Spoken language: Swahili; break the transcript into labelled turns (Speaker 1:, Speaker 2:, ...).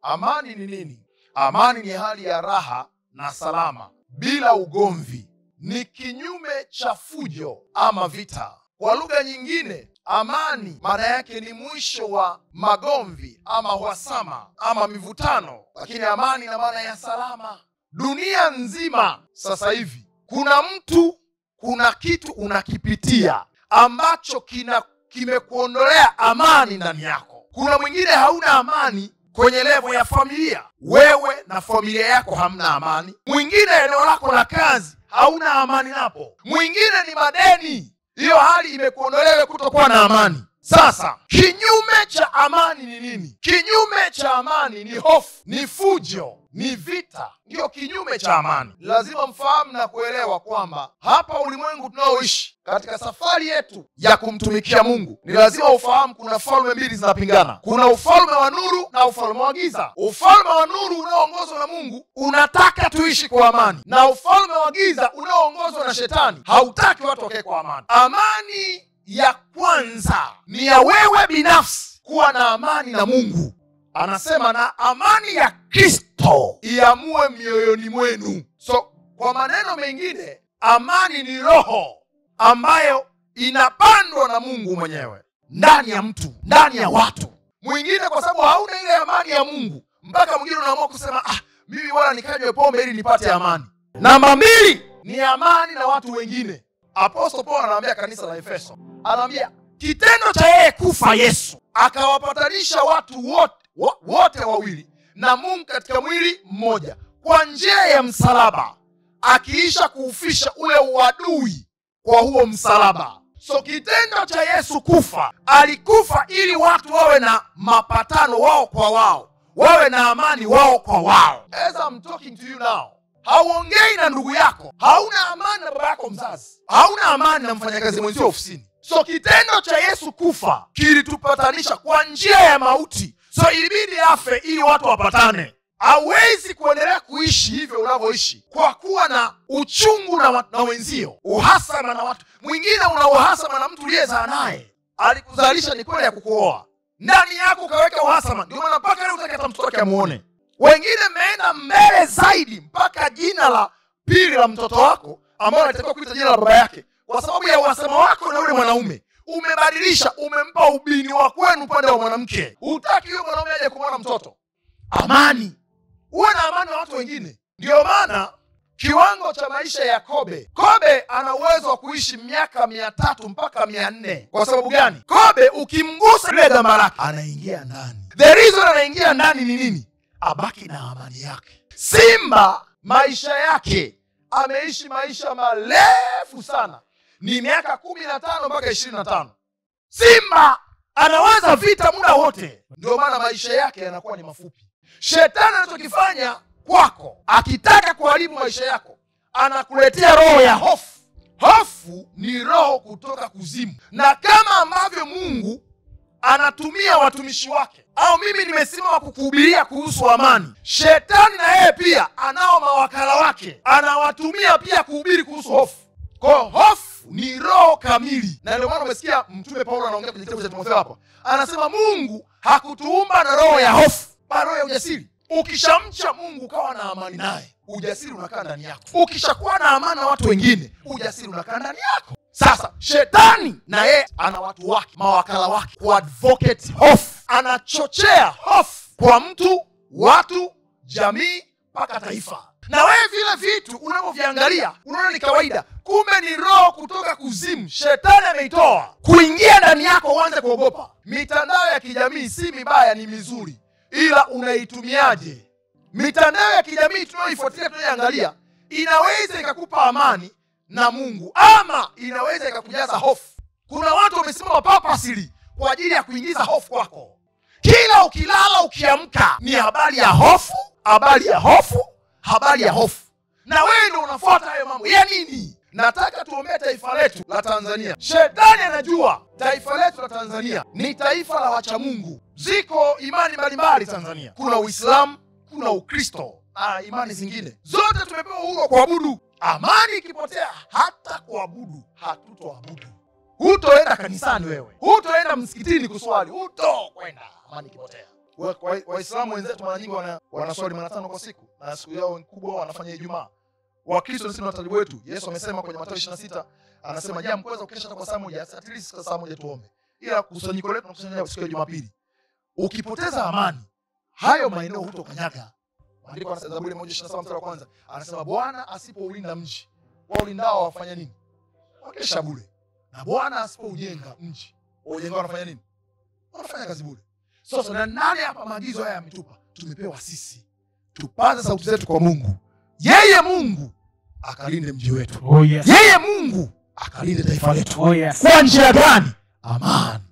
Speaker 1: Amani ni nini? Amani ni hali ya raha na salama bila ugomvi. Ni kinyume cha fujo ama vita. Kwa lugha nyingine, amani maana yake ni mwisho wa magomvi ama uhasama ama mivutano, lakini amani ina maana ya salama. Dunia nzima sasa hivi kuna kitu unakipitia ambacho kimekuondolea amani ndani yako. Kuna mwingine hauna amani kwenye level ya familia, wewe na familia yako hamna amani. Mwingine eneo lako la kazi hauna amani napo. Mwingine ni madeni, hiyo hali imekuondolea kutokuwa na amani. Sasa kinyume cha amani ni nini? Kinyume cha amani ni hofu, ni fujo, ni vita. Ndio kinyume cha amani. Lazima mfahamu na kuelewa kwamba hapa ulimwengu tunaoishi katika safari yetu ya kumtumikia Mungu, ni lazima ufahamu kuna falme mbili zinapingana. Kuna ufalme wa nuru na ufalme wa giza. Ufalme wa nuru unaoongozwa na Mungu unataka tuishi kwa amani, na ufalme wa giza unaoongozwa na shetani hautaki watu wakae kwa amani. Amani ya kwanza ni ya wewe binafsi kuwa na amani na Mungu. Anasema na amani ya Kristo iamue mioyoni mwenu. So kwa maneno mengine, amani ni roho ambayo inapandwa na Mungu mwenyewe ndani ya mtu, ndani ya watu. Mwingine kwa sababu hauna ile amani ya Mungu, mpaka mwingine unaamua kusema mimi bora nikanywe pombe ili nipate amani. Namba 2 ni amani na watu wengine. Apostle Paul anawaambia kanisa la Efeso, anawaambia kitendo cha yeye kufa Yesu akawapatanisha watu wote wawili na Mungu katika mwili mmoja kwa njia ya msalaba, akiisha kuufisha ule uadui kwa huo msalaba. So kitendo cha Yesu kufa, alikufa ili watu wawe na mapatano wao kwa wao, wawe na amani wao kwa wao. As I'm talking to you now, hauongei na ndugu yako, hauna amani na baba yako mzazi, hauna amani na mfanyakazi mwenzio ofisini. So kitendo cha Yesu kufa kilitupatanisha kwa njia ya mauti. So ilibidi afe ili watu wapatane. Hauwezi kuendelea kuishi hivyo unavyoishi kwa kuwa na uchungu na wenzio, uhasama na watu. Mwingine una uhasama na mtu uliyezaa naye, alikuzalisha, ni kweli ya kukuoa, ndani yako ukaweka uhasama, ndio maana mpaka leo utaki hata mtoto wake amuone. Wengine mmeenda mbele zaidi mpaka jina la pili la mtoto wako ambao anatakiwa kuita jina la baba yake, kwa sababu ya uhasama wako na yule mwanaume. Umebadilisha, umempa ubini wa kwenu upande wa mwanamke. Hutaki yule mwanaume aje kumwona mtoto. Amani, uwe na amani na watu wengine. Ndio maana kiwango cha maisha ya Kobe ana uwezo wa kuishi miaka 300 mpaka 400. Kwa sababu gani? Kobe ukimgusa ile gamba lake anaingia ndani. The reason anaingia ndani ni nini? Abaki na amani yake. Simba maisha yake ameishi maisha marefu sana, ni miaka 15 mpaka 25. Simba anawaza vita muda wote, ndio maana maisha yake yanakuwa ni mafupi. Shetani anachokifanya kwako, akitaka kuharibu maisha yako, anakuletea roho ya hofu. Hofu ni roho kutoka kuzimu, na kama ambavyo Mungu anatumia watumishi wake, au mimi nimesimama kukuhubiria kuhusu amani, shetani na yeye pia anao mawakala wake, anawatumia pia kuhubiri kuhusu hofu. Kwa hofu ni roho kamili, na ndio maana umesikia Mtume Paulo anaongea kwenye kitabu cha Timotheo hapa, anasema Mungu hakutuumba na roho ya hofu, bali roho ya ujasiri. Ukishamcha Mungu ukawa na amani naye, ujasiri unakaa ndani yako. Ukishakuwa na amani na watu wengine, ujasiri unakaa ndani yako. Sasa shetani na yeye ana watu wake, mawakala wake, ku advocate hofu. Anachochea hofu kwa mtu, watu, jamii, mpaka taifa. Na wewe vile vitu unavyoviangalia unaona ni kawaida, kumbe ni roho kutoka kuzimu. Shetani ameitoa kuingia ndani yako, uanze kuogopa. Mitandao ya kijamii si mibaya, ni mizuri, ila unaitumiaje? Mitandao ya kijamii tunayoifuatilia, tunayoangalia, inaweza ikakupa amani na Mungu, ama inaweza ikakujaza hofu. Kuna watu wamesimama purposely kwa ajili ya kuingiza hofu kwako. Kila ukilala ukiamka ni habari ya hofu, habari ya hofu, habari ya hofu, na wewe ndio unafuata hayo mambo ya nini? Nataka tuombee taifa letu la Tanzania. Shetani anajua taifa letu la Tanzania ni taifa la wacha Mungu. Ziko imani mbalimbali Tanzania, kuna Uislamu, kuna Ukristo na imani zingine. Zote tumepewa uhuru wa kuabudu. Amani ikipotea, hata kuabudu hatutoabudu. Hutoenda kanisani wewe, hutoenda msikitini kuswali, hutokwenda amani ikipotea. Waislamu wenzetu mara nyingi wanaswali mara 5 kwa siku, na siku yao kubwa wanafanya Ijumaa. Wakristo sisi na wataratibu wetu. Yesu amesema kwenye Mathayo 26, anasema je, mkweza ukesha hata kwa saa moja, at least kwa saa moja tuombe. Ila kusanyiko letu tunakusanyana siku ya Jumapili. Ukipoteza amani, hayo maeneo hutokanyaga. Maandiko yanasema Zaburi 127 mstari wa kwanza, anasema Bwana asipoulinda mji, waulindao wafanya nini? Wakesha bure. Na Bwana asipoujenga mji, wajengao wanafanya nini? Wanafanya kazi bure. Sasa na nani hapa maagizo haya yametupa? Tumepewa sisi. Tupaze sauti zetu kwa Mungu. Yeye Mungu akalinde mji wetu.
Speaker 2: Oh yes.
Speaker 1: Yeye Mungu akalinde taifa letu.
Speaker 2: Oh yes.
Speaker 1: Kwa njia gani? Amani.